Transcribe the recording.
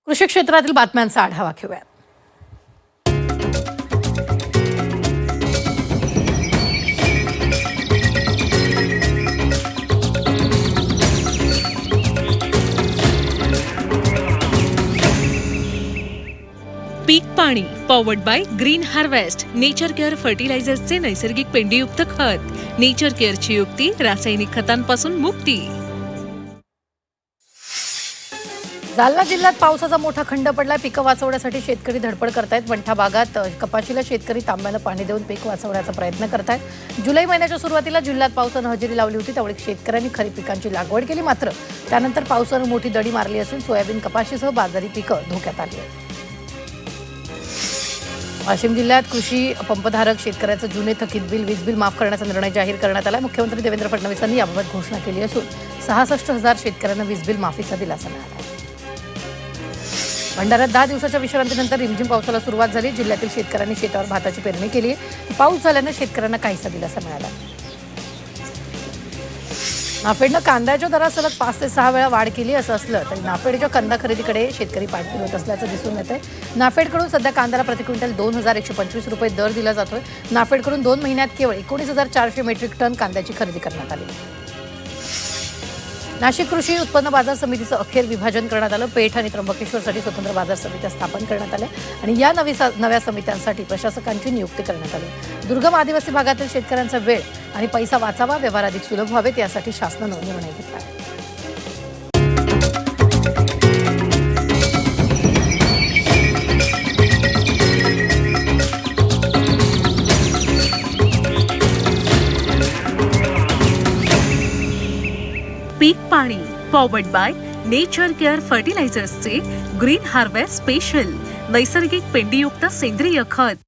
कृषी क्षेत्रातील बातम्यांचा आढावा घेऊया। पीक पाणी powered by green harvest, nature care फर्टिलायझर्सचे नैसर्गिक पेंडीयुक्त खत। नेचर केअरची युक्ती, रासायनिक खतांपासून मुक्ती। जालना जिल्ह्यात पावसाचा मोठा खंड पडलाय। पिकं वाचवण्यासाठी शेतकरी धडपड करतायत। मंठा भागात कपाशीला शेतकरी तांब्यानं पाणी देऊन पीक वाचवण्याचा प्रयत्न करतायत। जुलै महिन्याच्या सुरुवातीला जिल्ह्यात पावसानं हजेरी लावली होती, त्यावेळी शेतकऱ्यांनी खरीप पिकांची लागवड केली। मात्र त्यानंतर पावसानं मोठी दडी मारली असून सोयाबीन, कपाशीसह बाजारी पिकं धोक्यात आली आहेत। वाशिम जिल्ह्यात कृषी पंपधारक शेतकऱ्याचं जुने थकीत बिल, वीज बिल माफ करण्याचा निर्णय जाहीर करण्यात आला। मुख्यमंत्री देवेंद्र फडणवीसांनी याबाबत घोषणा केली असून 66,000 शेतकऱ्यांना वीज बिल माफीचा दिलासा मिळाला। भंडाऱ्यात 10 दिवसाच्या विश्रांतीनंतर रिमझिम पावसाला सुरुवात झाली। जिल्ह्यातील शेतकऱ्यांनी शेतावर भाताची पेरणी केली आहे। पाऊस झाल्यानं शेतकऱ्यांना काहीसा दिलासा मिळाला। नाफेडनं कांद्याच्या दरात सलग 5 ते 6 वेळा वाढ केली असं असलं तरी नाफेडच्या कांदा खरेदीकडे शेतकरी पाठ फिरवत असल्याचं दिसून येतंय। नाफेडकडून सध्या कांद्याला प्रति क्विंटल 2,125 रुपये दर दिला जातोय। नाफेडकडून 2 महिन्यात केवळ 19,400 मेट्रिक टन कांद्याची खरेदी करण्यात आली। नाशिक कृषी उत्पन्न बाजार समितीचं अखेर विभाजन करण्यात आलं। पेठ आणि त्र्यंबकेश्वरसाठी स्वतंत्र बाजार समित्या स्थापन करण्यात आल्या आणि या नव्या समित्यांसाठी प्रशासकांची नियुक्ती करण्यात आली। दुर्गम आदिवासी भागातील शेतकऱ्यांचा वेळ आणि पैसा वाचावा, व्यवहार अधिक सुलभ व्हावेत यासाठी शासनानं निर्णय घेतला। पीक पाणी पॉवर्ड बाय नेचर केअर फर्टिलायझर्सचे ग्रीन हार्वेस्ट स्पेशल, नैसर्गिक पेंडीयुक्त सेंद्रिय खत।